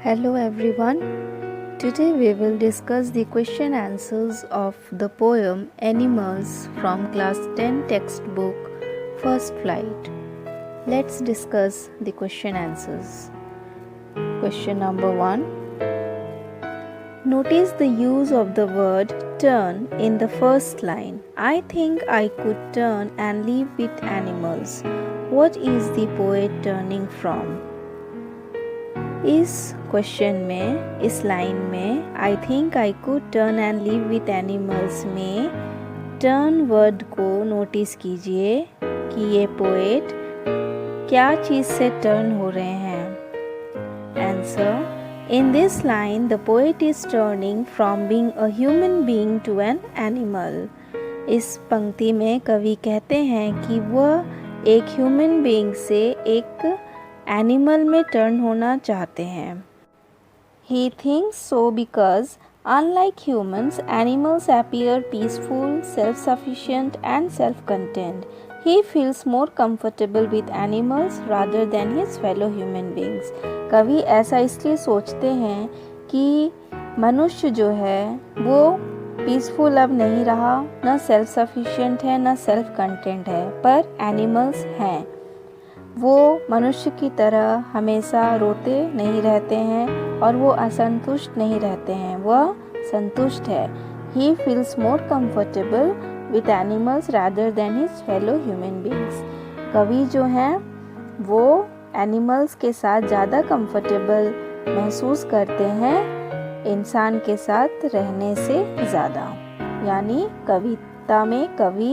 Hello everyone. Today we will discuss the question answers of the poem Animals from class 10 textbook First Flight. Let's discuss the question answers. Question number 1. Notice the use of the word turn in the first line. I think I could turn and live with animals. What is the poet turning from? इस question में, इस line में I think I could turn and live with animals में turn word को notice कीजिए कि ये poet क्या चीज़ से टर्न हो रहे हैं. Answer: in this line the poet is turning from being a human being to an animal. इस पंक्ति में कवि कहते हैं कि वह एक ह्यूमन बीइंग से एक एनिमल में टर्न होना चाहते हैं. He thinks so because unlike humans, animals appear peaceful, self-sufficient and self-contained. He feels more comfortable with animals rather than his fellow human beings. कवि ऐसा इसलिए सोचते हैं कि मनुष्य जो है वो पीसफुल अब नहीं रहा, न सेल्फ सफिशिएंट है न सेल्फ कंटेंट है, पर एनिमल्स हैं. वो मनुष्य की तरह हमेशा रोते नहीं रहते हैं और वो असंतुष्ट नहीं रहते हैं, वह संतुष्ट है. He feels more comfortable with animals rather than his fellow human beings. कवि जो हैं वो एनिमल्स के साथ ज़्यादा कंफर्टेबल महसूस करते हैं इंसान के साथ रहने से ज़्यादा. यानी कविता में कवि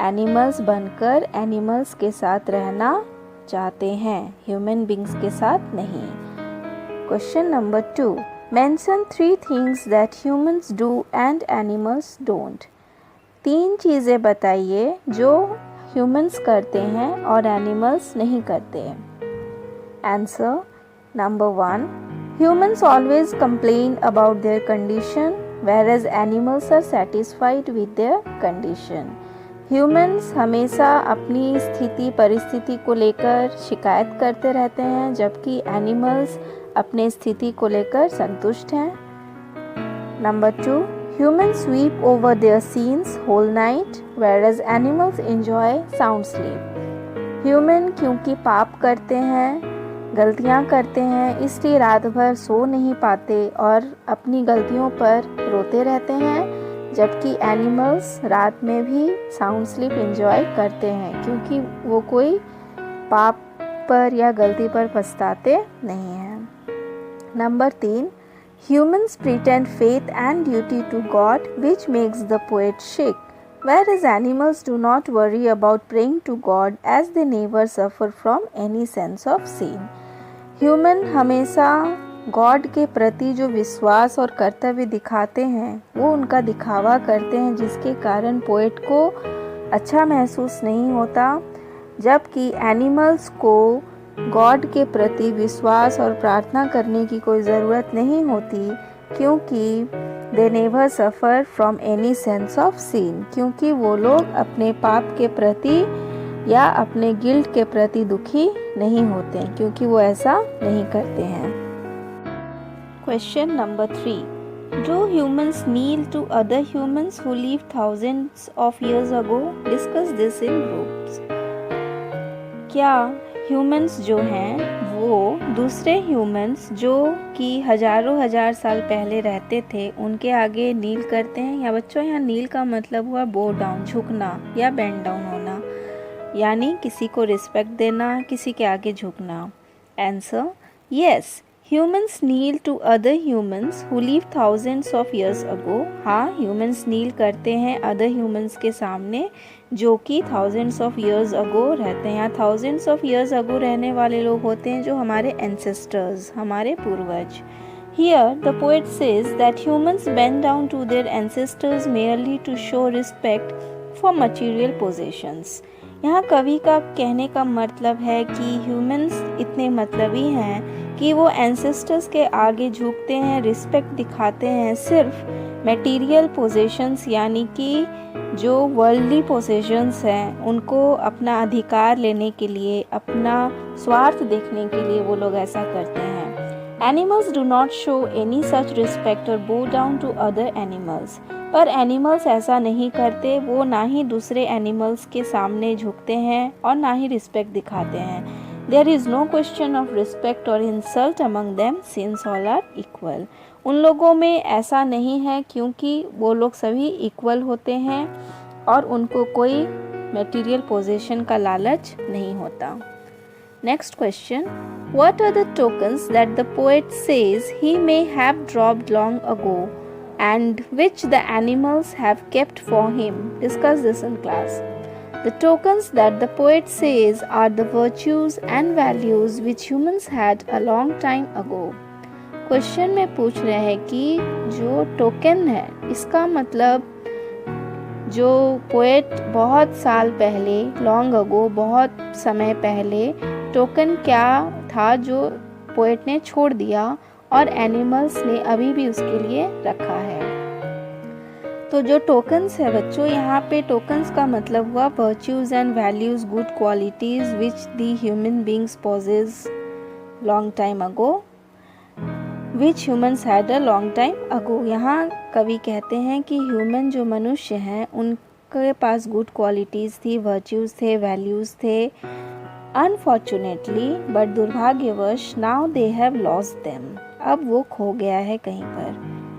एनिमल्स बनकर एनिमल्स के साथ रहना चाहते हैं, ह्यूमन बींग्स के साथ नहीं. Question number 2. Mention 3 things that humans do and animals don't. 3 चीज़ें बताइए जो ह्यूमंस करते हैं और एनिमल्स नहीं करते. Answer: number 1. Humans always complain about their condition whereas animals are satisfied with their condition. Humans हमेशा अपनी स्थिति परिस्थिति को लेकर शिकायत करते रहते हैं जबकि एनिमल्स अपने स्थिति को लेकर संतुष्ट हैं. Number 2. Humans sweep over their sins whole night whereas animals enjoy sound sleep. Human क्योंकि पाप करते हैं, गलतियां करते हैं, इसलिए रात भर सो नहीं पाते और अपनी गलतियों पर रोते रहते हैं, जबकि एनिमल्स रात में भी साउंड स्लीप एंजॉय करते हैं क्योंकि वो कोई पाप पर या गलती पर पछताते नहीं हैं. Number 3. Humans pretend faith and duty to God which makes the poet sick whereas animals do not worry about praying to God as they never suffer from any sense of sin. Human हमेशा God के प्रति जो विश्वास और कर्तव्य दिखाते हैं वो उनका दिखावा करते हैं जिसके कारण पोएट को अच्छा महसूस नहीं होता, जबकि एनिमल्स को गॉड के प्रति विश्वास और प्रार्थना करने की कोई ज़रूरत नहीं होती क्योंकि they never suffer from any sense of sin, क्योंकि वो लोग अपने पाप के प्रति या अपने गिल्ट के प्रति दुखी नहीं होते क्योंकि वो ऐसा नहीं करते हैं. Question number 3. Do humans kneel to other humans who lived thousands of years ago? Discuss this in groups. क्या ह्यूमंस जो हैं वो दूसरे ह्यूमंस जो कि हजारों हजार साल पहले रहते थे उनके आगे नील करते हैं? या बच्चों, यहाँ नील का मतलब हुआ बो डाउन, झुकना या बेंड डाउन होना, यानी किसी को रिस्पेक्ट देना, किसी के आगे झुकना. Answer: yes, Humans kneel to other humans who lived thousands of years ago. हाँ, ह्यूमंस नील करते हैं अदर ह्यूमंस के सामने जो कि thousands of years ago रहते हैं. यहाँ thousands of years ago रहने वाले लोग होते हैं जो हमारे ancestors, हमारे पूर्वज. Here the poet says that humans bend down to their ancestors merely to show respect for material possessions. यहाँ कवि का कहने का मतलब है कि ह्यूमंस इतने मतलबी हैं कि वो एंसेस्टर्स के आगे झुकते हैं, रिस्पेक्ट दिखाते हैं सिर्फ मटेरियल पोजेशंस, यानी कि जो वर्ल्डली पोजेशंस हैं उनको अपना अधिकार लेने के लिए, अपना स्वार्थ देखने के लिए वो लोग ऐसा करते हैं. Animals do not show any such respect or bow down to other animals. पर एनिमल्स ऐसा नहीं करते, वो ना ही दूसरे एनिमल्स के सामने झुकते हैं और ना ही रिस्पेक्ट दिखाते हैं. There is no question of respect or insult among them since all are equal. उन लोगों में ऐसा नहीं है क्योंकि वो लोग सभी इक्वल होते हैं और उनको कोई मटेरियल पोजीशन का लालच नहीं होता. Next question. What are the tokens that the poet says he may have dropped long ago and which the animals have kept for him? Discuss this in class. The tokens that the poet says are the virtues and values which humans had a long time ago. Question में पूछ रहे हैं कि जो token है इसका मतलब जो पोएट बहुत साल पहले लॉन्ग अगो बहुत समय पहले टोकन क्या था जो पोएट ने छोड़ दिया और एनिमल्स ने अभी भी उसके लिए रखा है. तो जो टोकन्स है बच्चों, यहाँ पे टोकन्स का मतलब हुआ virtues and values, good qualities which the human beings possess long time ago, which humans had a long time ago. यहाँ कवि कहते हैं कि ह्यूमन जो मनुष्य हैं उनके पास गुड क्वालिटीज़ थी, वर्च्यूज थे, वैल्यूज़ थे. अनफॉर्चुनेटली बट दुर्भाग्यवश now they have lost them, अब वो खो गया है कहीं पर.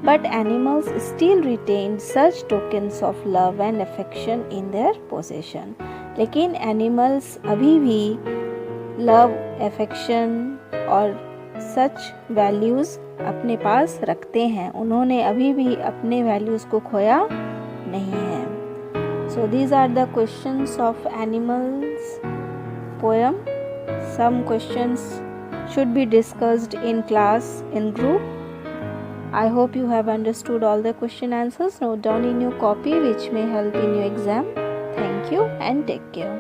But animals still retain such tokens of love and affection in their possession. लेकिन एनिमल्स अभी भी लव, अफेक्शन और सच वैल्यूज़ अपने पास रखते हैं. उन्होंने अभी भी अपने वैल्यूज़ को खोया नहीं है. So these are the questions of animals poem. Some questions should be discussed in class in group. I hope you have understood all the question answers. Note down in your copy which may help in your exam. Thank you and take care.